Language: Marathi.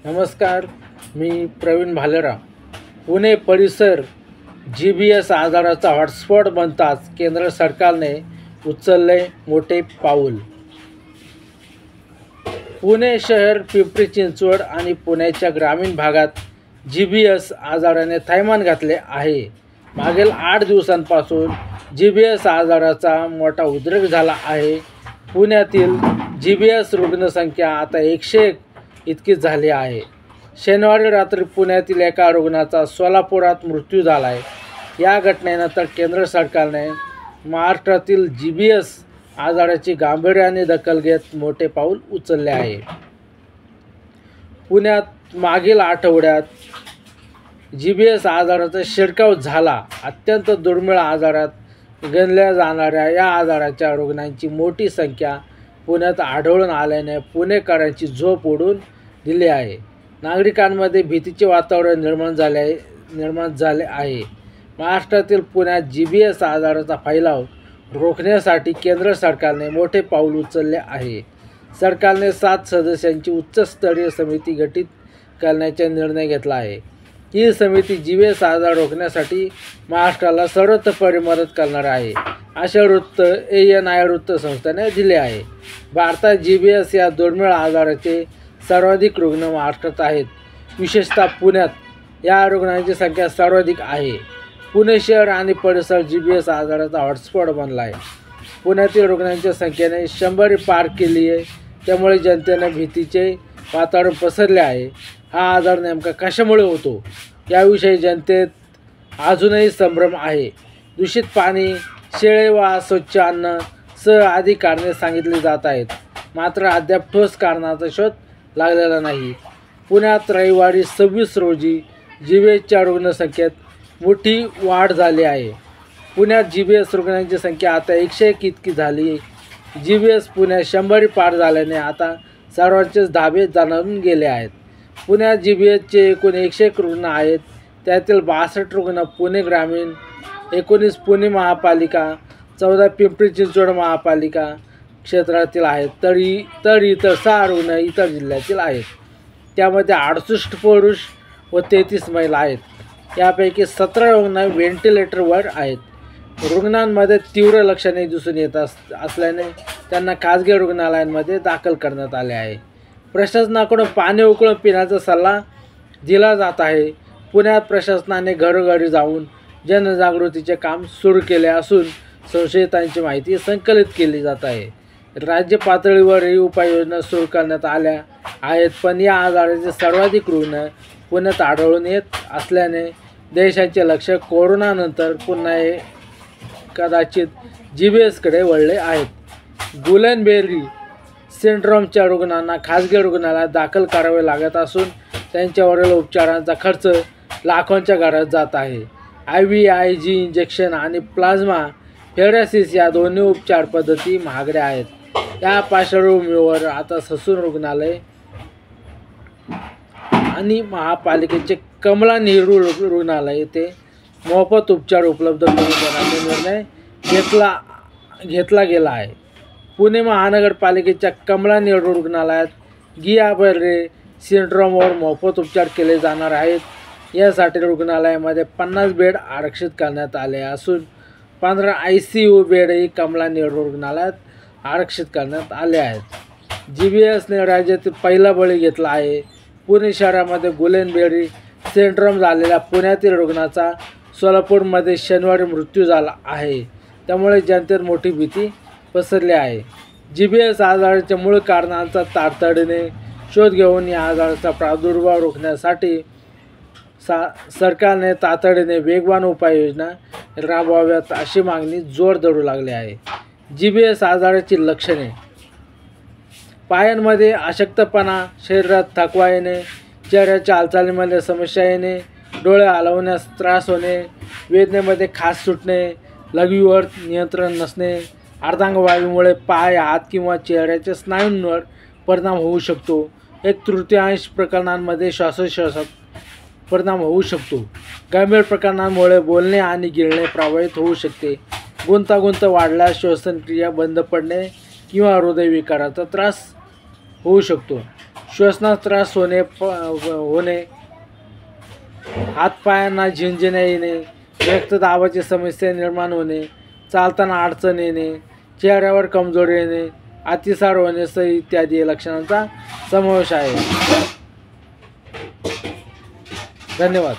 नमस्कार, मी प्रवीण भालेराव. पुणे परिसर GBS आजाराचा हॉटस्पॉट बनताच केंद्र सरकारने उचलले मोठे पाऊल. पुणे शहर, पिंपरी चिंचवड आणि पुण्याच्या ग्रामीण भागात GBS आजाराने थैमान घातले आहे. मागील 8 दिवसांपासून GBS आजाराचा मोठा उद्रेक झाला आहे. पुण्यातील GBS रुग्णसंख्या आता 101 इतकी झाली आहे. शनिवारी रात्री पुण्यातील एका रुग्णाचा सोलापुरात मृत्यू झाला आहे. या घटनेनंतर केंद्र सरकारने महाराष्ट्रातील GBS आजाराची गांभीर्याने दखल घेत मोठे पाऊल उचलले आहे. पुण्यात मागील आठवड्यात GBS आजाराचा शिरकाव झाला. अत्यंत दुर्मिळ आजारात गणल्या जाणाऱ्या या आजाराच्या रुग्णांची मोठी संख्या पुण्यात आढळून आल्याने पुणेकरांची झोप उडून दिली आहे. नागरिकांमध्ये भीतीचे वातावरण निर्माण झाले आहे. महाराष्ट्रातील पुण्यात GBS आजाराचा फैलाव रोखण्यासाठी केंद्र सरकारने मोठे पाऊल उचलले आहे. सरकारने 7 सदस्यांची उच्चस्तरीय समिती गठीत करण्याचा निर्णय घेतला आहे. ही समिती GBS आजार रोखण्यासाठी महाराष्ट्राला सर्वतोपरी मदत करणार आहे, असे वृत्त ANI वृत्तसंस्थेने दिले आहे. भारतात GBS या दुर्मिळ आजाराचे सर्वाधिक रुग्ण महाराष्ट्रात आहेत. विशेषतः पुण्यात या रुग्णांची संख्या सर्वाधिक आहे. पुणे शहर आणि परिसर GBS आजाराचा हॉटस्पॉट बनला आहे. पुण्यातील रुग्णांच्या संख्येने 100 पार केली आहे. त्यामुळे जनतेने भीतीचे वातावरण पसरले आहे. हा आजार नेमका कशामुळे होतो याविषयी जनतेत अजूनही संभ्रम आहे. दूषित पाणी, शेळे व अस्वच्छ अन्न सह आदी कारणे सांगितली जात आहेत. मात्र अद्याप ठोस कारणाचा शोध लागलेला नाही. पुण्यात रविवारी 26 रोजी GBSच्या रुग्णसंख्येत मोठी वाढ झाली आहे. पुण्यात GBS रुग्णांची संख्या आता 101 इतकी झाली. GBS पुण्यात 100 पार झाल्याने आता सर्वांचेच धाबे जाणून गेले आहेत. पुण्यात GBSचे एकूण 101 रुग्ण आहेत. त्यातील 62 रुग्ण पुणे ग्रामीण, 19 पुणे महापालिका, 14 पिंपरी चिंचवड महापालिका क्षेत्रातील आहेत. तर इतर 6 रुग्ण इतर जिल्ह्यातील आहेत. त्यामध्ये 68 पुरुष व 33 महिला आहेत. यापैकी 17 रुग्ण व्हेंटिलेटरवर आहेत. रुग्णांमध्ये तीव्र लक्षणे दिसून येत असल्याने त्यांना खाजगी रुग्णालयांमध्ये दाखल करण्यात आले आहे. प्रशासनाकडून पाणी उकळून पिण्याचा सल्ला दिला जात आहे. पुण्यात प्रशासनाने घरोघरी जाऊन जनजागृतीचे काम सुरू केले असून संशयितांची माहिती संकलित केली जात आहे. राज्य पातळीवरही उपाययोजना सुरू करण्यात आल्या आहेत. पण या आजाराचे सर्वाधिक रुग्ण पुण्यात आढळून येत असल्याने देशाचे लक्ष कोरोनानंतर पुन्हा कदाचित GBSकडे वळले आहेत. गुलेनबेरी सिंड्रोमच्या रुग्णांना खाजगी रुग्णालयात दाखल करावे लागत असून त्यांच्यावरील उपचारांचा खर्च लाखोंच्या घरात जात आहे. IVIG इंजेक्शन आणि प्लाझ्मा फेरॅसिस या दोन्ही उपचार पद्धती महागड्या आहेत. या पार्श्वभूमीवर आता ससून रुग्णालय आणि महापालिकेचे कमला नेहरू रुग्णालय येथे मोफत उपचार उपलब्ध करून देण्याचा निर्णय घेतला गेला आहे. पुणे महानगरपालिकेच्या कमला नेहरू रुग्णालयात गियाबर्रे सिंड्रोमवर मोफत उपचार केले जाणार आहेत. यासाठी रुग्णालयामध्ये 50 बेड आरक्षित करण्यात आले असून 15 ICU बेडही कमला नेहरू रुग्णालयात आरक्षित करण्यात आले आहेत. GBSने राज्यातील पहिला बळी घेतला आहे. पुणे शहरामध्ये गुलेनबेरी सिंड्रोम झालेल्या पुण्यातील रुग्णाचा सोलापूरमध्ये शनिवारी मृत्यू झाला आहे. त्यामुळे जनतेत मोठी भीती पसरली आहे. GBS आजाराच्या मूळ कारणांचा तातडीने शोध घेऊन या आजाराचा प्रादुर्भाव रोखण्यासाठी सरकारने तातडीने वेगवान उपाययोजना राबवाव्यात अशी मागणी जोर धरू लागली आहे. GBS आजाराची लक्षणे: पायांमध्ये अशक्तपणा, शरीरात थकवा येणे, चेहऱ्याच्या हालचालीमध्ये समस्या येणे, डोळे हलवण्यास त्रास होणे, वेदनेमध्ये खाज सुटणे, लघवीवर नियंत्रण नसणे, अर्धांगवायूमुळे पाय, हात किंवा चेहऱ्याच्या स्नायूंवर परिणाम होऊ शकतो. 1/3 प्रकरणांमध्ये श्वासोच्छ्वासात परिणाम होऊ शकतो. गंभीर प्रकरणांमुळे बोलणे आणि गिळणे प्रभावित होऊ शकते. गुंतागुंत वाढल्यास श्वसनक्रिया बंद पडणे किंवा हृदयविकाराचा त्रास होऊ शकतो. श्वसनात त्रास होणे, हातपायांना झिंझिण्या येणे, रक्तदाबाची समस्या निर्माण होणे, चालताना अडचण येणे, चेहऱ्यावर कमजोरी येणे, अतिसार होणे इत्यादी लक्षणांचा समावेश आहे. धन्यवाद.